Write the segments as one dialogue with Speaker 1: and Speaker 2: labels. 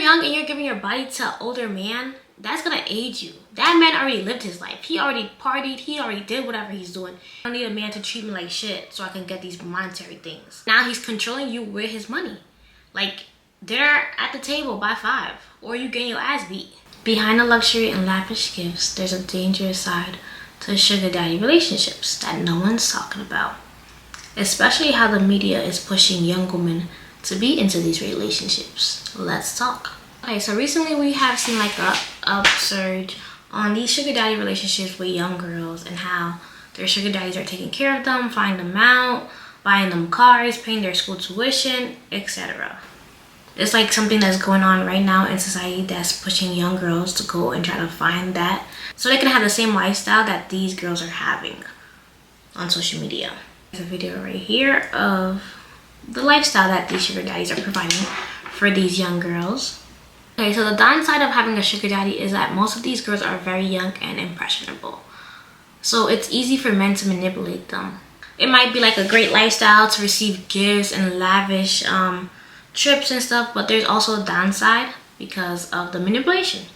Speaker 1: young and you're giving your body to an older man, that's gonna age you. That man already lived his life. He already partied. He already did whatever he's doing. I don't need a man to treat me like shit so I can get these monetary things. Now he's controlling you with his money. Like, dinner at the table by 5, or you getting your ass beat. Behind the luxury and lavish gifts, there's a dangerous side to sugar daddy relationships that no one's talking about. Especially how the media is pushing young women to be into these relationships. Let's talk. Okay, so recently we have seen like a upsurge on these sugar daddy relationships with young girls and how their sugar daddies are taking care of them, flying them out, buying them cars, paying their school tuition, etc. It's like something that's going on right now in society that's pushing young girls to go and try to find that so they can have the same lifestyle that these girls are having on social media. There's a video right here of the lifestyle that these sugar daddies are providing for these young girls. Okay, so the downside of having a sugar daddy is that most of these girls are very young and impressionable. So it's easy for men to manipulate them. It might be like a great lifestyle to receive gifts and lavish trips and stuff, but there's also a downside because of the manipulation.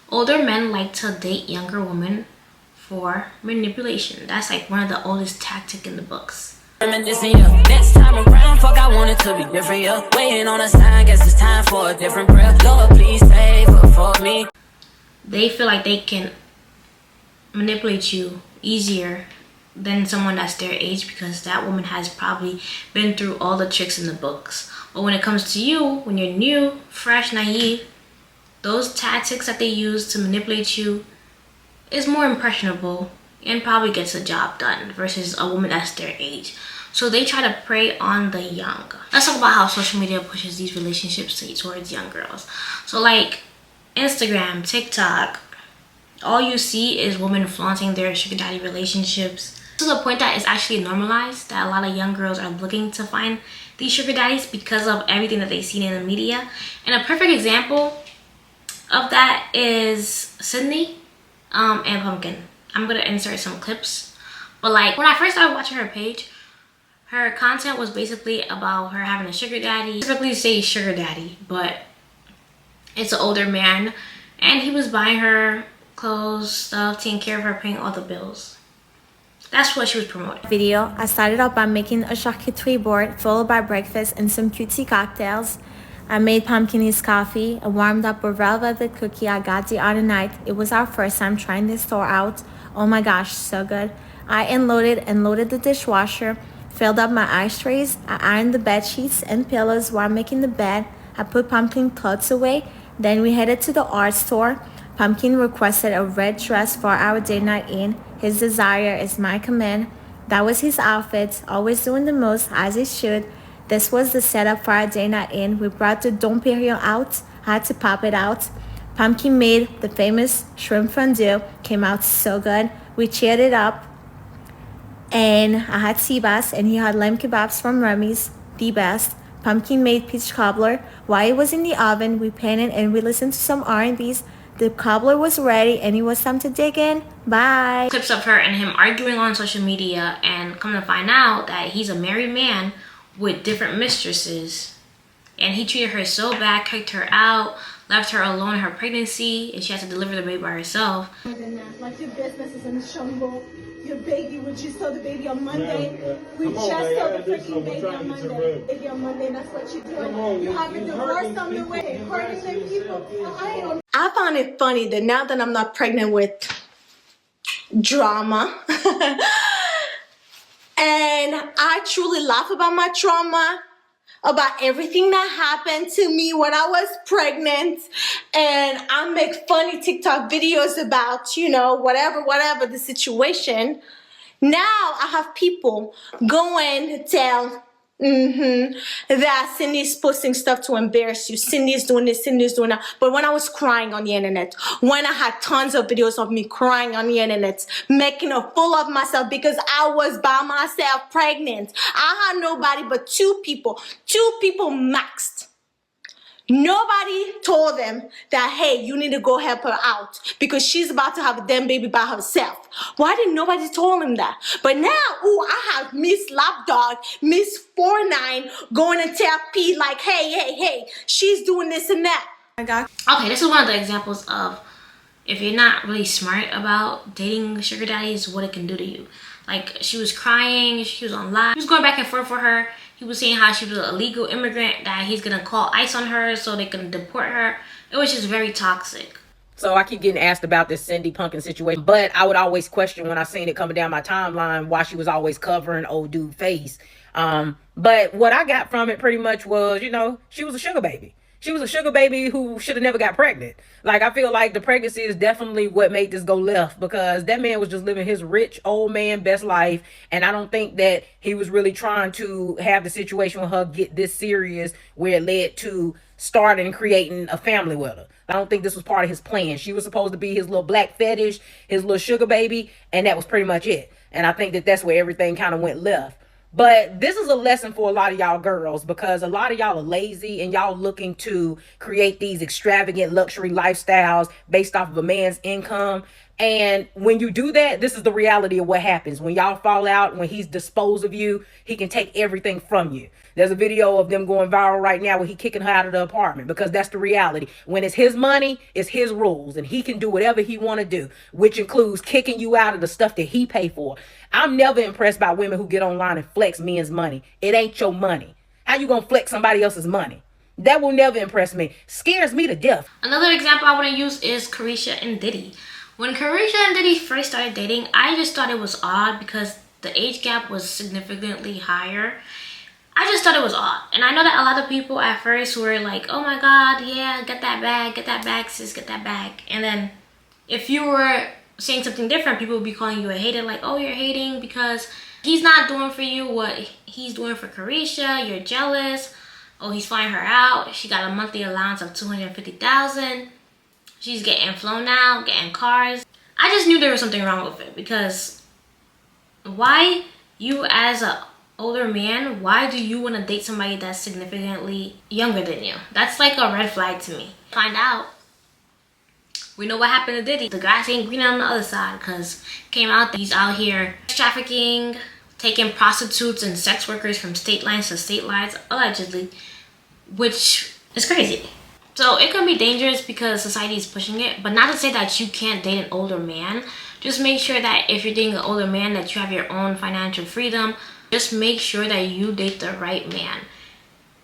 Speaker 1: Older men like to date younger women for manipulation. That's like one of the oldest tactics in the books.
Speaker 2: Next time around, fuck, I want it to be different, yeah. Waiting on a sign, guess it's time for a different breath. Lord, please save her for me.
Speaker 1: They feel like they can manipulate you easier than someone that's their age because that woman has probably been through all the tricks in the books. But when it comes to you, when you're new, fresh, naive, those tactics that they use to manipulate you is more impressionable and probably gets the job done versus a woman that's their age. So they try to prey on the young. Let's talk about how social media pushes these relationships towards young girls. So like Instagram, TikTok, all you see is women flaunting their sugar daddy relationships to the point that it's actually normalized that a lot of young girls are looking to find these sugar daddies because of everything that they've seen in the media. And a perfect example of that is Sydney and Pumpkin. I'm gonna insert some clips, but like when I first started watching her page, her content was basically about her having a sugar daddy. Typically say sugar daddy, but it's an older man and he was buying her clothes, stuff, taking care of her, paying all the bills. That's what she was promoting.
Speaker 3: Video, I started out by making a charcuterie board followed by breakfast and some cutesy cocktails. I made Pumpkin his coffee. I warmed up a red velvet cookie I got the other night. It was our first time trying this store out. Oh my gosh, so good. I unloaded and loaded the dishwasher, filled up my ice trays. I ironed the bed sheets and pillows while making the bed. I put Pumpkin clothes away. Then we headed to the art store. Pumpkin requested a red dress for our date night in. His desire is my command. That was his outfit, always doing the most as he should. This was the setup for our date night in. We brought the Dom Perignon out. I had to pop it out. Pumpkin made the famous shrimp fondue. Came out so good. We cheered it up. And I had Seabass and he had lamb kebabs from Remy's, the best. Pumpkin made peach cobbler. While it was in the oven, we painted and we listened to some R&Bs. The cobbler was ready and it was time to dig in. Bye.
Speaker 1: Clips of her and him arguing on social media and come to find out that he's a married man with different mistresses. And he treated her so bad, kicked her out, left her alone in her pregnancy, and she had to deliver the baby by herself.
Speaker 4: Like your business is in the shambles. Your baby, we just saw the baby on Monday. We just saw the freaking baby on Monday. Baby on Monday, that's what you're doing. You have a divorce on the way. Hurting them people. I found it funny that now that I'm not pregnant with drama, and I truly laugh about my trauma, about everything that happened to me when I was pregnant, and I make funny TikTok videos about, you know, whatever the situation. Now I have people going to tell that Cindy's posting stuff to embarrass you. Cindy's doing this, Cindy's doing that. But when I was crying on the internet, when I had tons of videos of me crying on the internet, making a fool of myself because I was by myself pregnant. I had nobody but two people maxed. Nobody told them that, hey, you need to go help her out because she's about to have a damn baby by herself. Why didn't nobody tell him that? But now, I have Miss Lapdog, Miss 49 going to tell P like, hey, she's doing this and that.
Speaker 1: Okay, this is one of the examples of if you're not really smart about dating sugar daddies, what it can do to you. Like, she was crying, she was on live, he was going back and forth for her. He was saying how she was an illegal immigrant, that he's gonna call ICE on her so they can deport her. It was just very toxic.
Speaker 5: So I keep getting asked about this Cindy Punkin situation, but I would always question when I seen it coming down my timeline why she was always covering old dude face. But what I got from it pretty much was, you know, she was a sugar baby. She was a sugar baby who should have never got pregnant. Like, I feel like the pregnancy is definitely what made this go left, because that man was just living his rich old man best life. And I don't think that he was really trying to have the situation with her get this serious where it led to starting creating a family with her. I don't think this was part of his plan. She was supposed to be his little black fetish, his little sugar baby, and that was pretty much it. And I think that that's where everything kind of went left. But this is a lesson for a lot of y'all girls, because a lot of y'all are lazy and y'all looking to create these extravagant luxury lifestyles based off of a man's income. And when you do that, this is the reality of what happens. When y'all fall out, when he's disposed of you, he can take everything from you. There's a video of them going viral right now where he kicking her out of the apartment, because that's the reality. When it's his money, it's his rules, and he can do whatever he want to do, which includes kicking you out of the stuff that he pay for. I'm never impressed by women who get online and flex men's money. It ain't your money. How you gonna flex somebody else's money? That will never impress me. Scares me to death.
Speaker 1: Another example I want to use is Carisha and Diddy. When Carisha and Diddy first started dating, I just thought it was odd because the age gap was significantly higher. I just thought it was odd. And I know that a lot of people at first were like, oh my God, yeah, get that bag, sis, get that bag. And then if you were saying something different, people would be calling you a hater, like, oh, you're hating because he's not doing for you what he's doing for Carisha, you're jealous. Oh, he's flying her out. She got a monthly allowance of $250,000. She's getting flown out, getting cars. I just knew there was something wrong with it, because why you as a older man, why do you want to date somebody that's significantly younger than you? That's like a red flag to me. Find out. We know what happened to Diddy. The grass ain't green on the other side, because came out that he's out here trafficking, taking prostitutes and sex workers from state lines to state lines, allegedly, which is crazy. So it can be dangerous because society is pushing it, but not to say that you can't date an older man. Just make sure that if you're dating an older man, that you have your own financial freedom. Just make sure that you date the right man.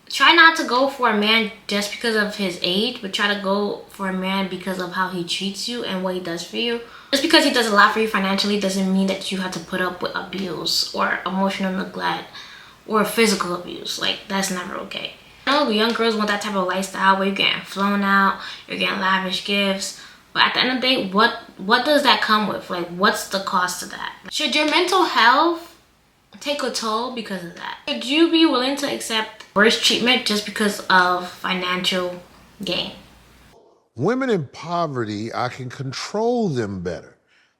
Speaker 1: Try not to go for a man just because of his age, but try to go for a man because of how he treats you and what he does for you. Just because he does a lot for you financially doesn't mean that you have to put up with abuse or emotional neglect or physical abuse. Like, that's never okay. I know young girls want that type of lifestyle where you're getting flown out, you're getting lavish gifts. But at the end of the day, what does that come with? Like, what's the cost of that? Should your mental health take a toll because of that? Should you be willing to accept worse treatment just because of financial gain?
Speaker 6: Women in poverty, I can control them better.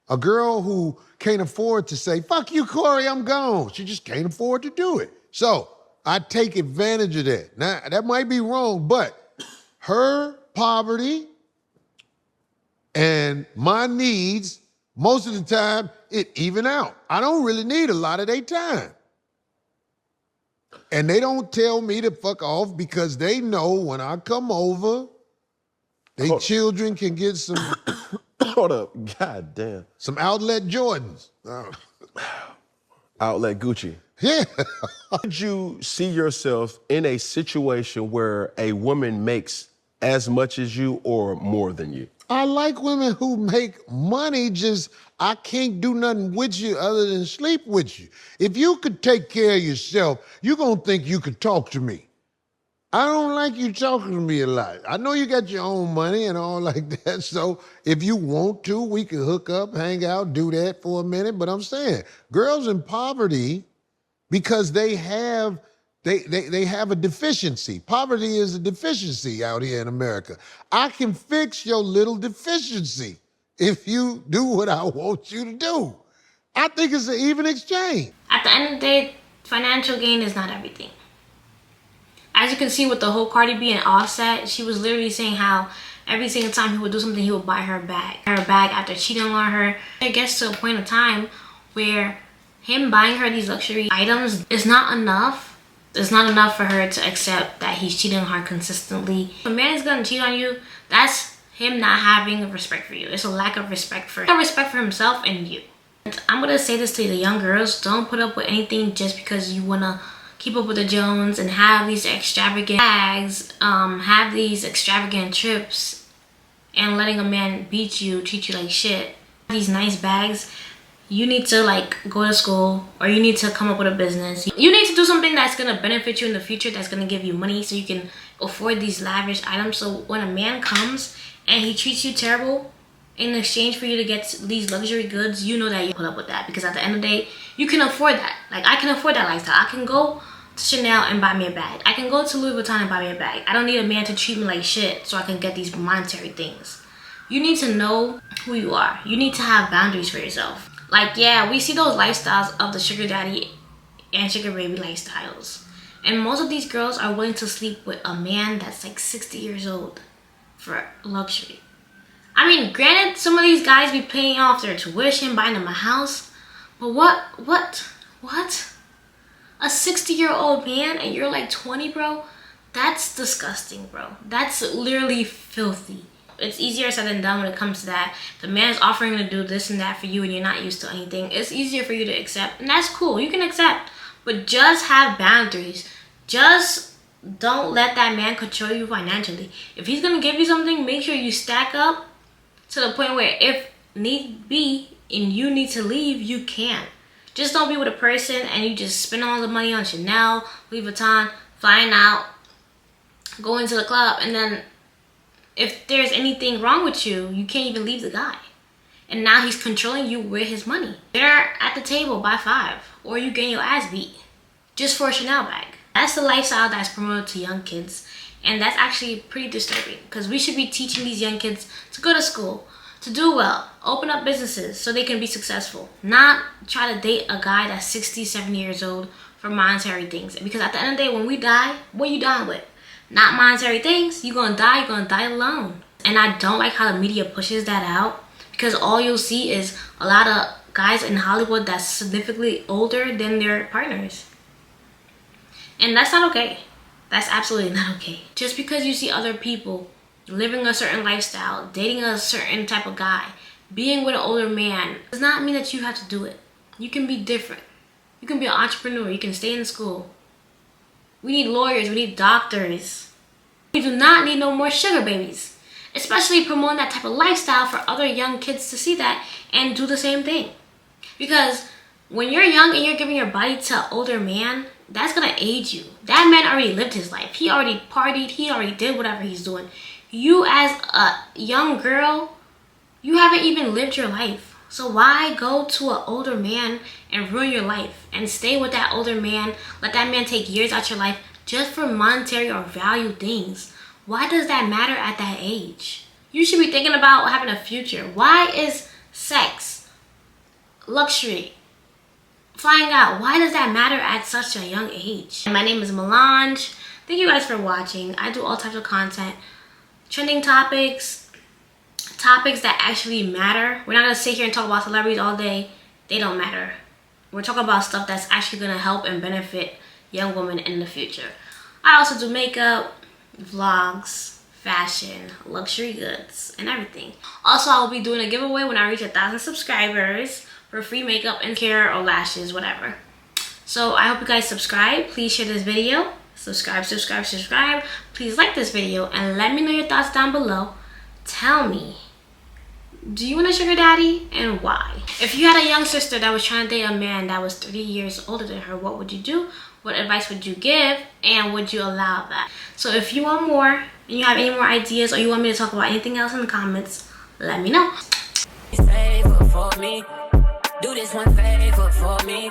Speaker 6: A girl who can't afford to say, fuck you, Corey, I'm gone. She just can't afford to do it. So I take advantage of that. Now, that might be wrong, but her poverty and my needs, most of the time, it even out. I don't really need a lot of their time. And they don't tell me to fuck off because they know when I come over, they children can get some...
Speaker 7: Hold up, god damn.
Speaker 6: Some outlet Jordans.
Speaker 7: Outlet Gucci.
Speaker 6: Yeah.
Speaker 7: Did you see yourself in a situation where a woman makes as much as you or more than you?
Speaker 6: I like women who make money, just I can't do nothing with you other than sleep with you. If you could take care of yourself, you're gonna think you could talk to me. I don't like you talking to me a lot. I know you got your own money and all like that, so if you want to, we can hook up, hang out, do that for a minute. But I'm saying, girls in poverty, because they have a deficiency. Poverty is a deficiency out here in America. I can fix your little deficiency if you do what I want you to do. I think it's an even exchange.
Speaker 1: At the end of the day, financial gain is not everything. As you can see with the whole Cardi B and Offset, she was literally saying how every single time he would do something, he would buy her back. Her back after cheating on her. It gets to a point of time where him buying her these luxury items is not enough It's not enough for her to accept that he's cheating on her consistently. If a man is gonna cheat on you, that's him not having respect for you. It's a lack of respect for himself and you. And I'm gonna say this to the young girls: don't put up with anything just because you wanna keep up with the Jones and have these extravagant bags, have these extravagant trips, and letting a man beat you, treat you like shit. These nice bags. You need to like go to school, or you need to come up with a business. You need to do something that's gonna benefit you in the future, that's gonna give you money so you can afford these lavish items. So when a man comes and he treats you terrible in exchange for you to get these luxury goods, you know that you put up with that, because at the end of the day, you can afford that. Like, I can afford that lifestyle. I can go to Chanel and buy me a bag. I can go to Louis Vuitton and buy me a bag. I don't need a man to treat me like shit so I can get these monetary things. You need to know who you are. You need to have boundaries for yourself. Like, yeah, we see those lifestyles of the sugar daddy and sugar baby lifestyles. And most of these girls are willing to sleep with a man that's like 60 years old for luxury. I mean, granted, some of these guys be paying off their tuition, buying them a house. But what? A 60-year-old man and you're like 20, bro? That's disgusting, bro. That's literally filthy. It's easier said than done when it comes to that. The man's offering to do this and that for you and you're not used to anything. It's easier for you to accept, and that's cool. You can accept, but just have boundaries. Just don't let that man control you financially. If he's gonna give you something, make sure you stack up to the point where if need be and you need to leave, you can. Just don't be with a person and you just spend all the money on Chanel, Louis Vuitton, flying out, going to the club, and then if there's anything wrong with you, you can't even leave the guy. And now he's controlling you with his money. They're at the table by 5, or you getting your ass beat just for a Chanel bag. That's the lifestyle that's promoted to young kids, and that's actually pretty disturbing, because we should be teaching these young kids to go to school, to do well, open up businesses so they can be successful, not try to date a guy that's 60, 70 years old for monetary things. Because at the end of the day, when we die, what are you dying with? Not monetary things. You're gonna die alone. And I don't like how the media pushes that out, because all you'll see is a lot of guys in Hollywood that's significantly older than their partners. And that's not okay. That's absolutely not okay. Just because you see other people living a certain lifestyle, dating a certain type of guy, being with an older man, does not mean that you have to do it. You can be different. You can be an entrepreneur. You can stay in school. We need lawyers. We need doctors. We do not need no more sugar babies. Especially promoting that type of lifestyle for other young kids to see that and do the same thing. Because when you're young and you're giving your body to an older man, that's going to age you. That man already lived his life. He already partied. He already did whatever he's doing. You as a young girl, you haven't even lived your life. So why go to an older man and ruin your life and stay with that older man, let that man take years out your life just for monetary or value things? Why does that matter at that age? You should be thinking about having a future. Why is sex, luxury, flying out, why does that matter at such a young age? My name is Milange. Thank you guys for watching. I do all types of content, trending topics that actually matter. We're not gonna sit here and talk about celebrities all day. They don't matter. We're talking about stuff that's actually gonna help and benefit young women in the future. I also do makeup, vlogs, fashion, luxury goods, and everything. Also, I will be doing a giveaway when I reach 1,000 subscribers for free makeup and hair or lashes, whatever. So I hope you guys subscribe. Please share this video. Subscribe. Please like this video and let me know your thoughts down below. Tell me, do you want a sugar daddy and why? If you had a young sister that was trying to date a man that was 30 years older than her, what would you do? What advice would you give? And would you allow that? So if you want more and you have any more ideas, or you want me to talk about anything else in the comments, let me know.
Speaker 2: Favor for me. Do this one favor for me.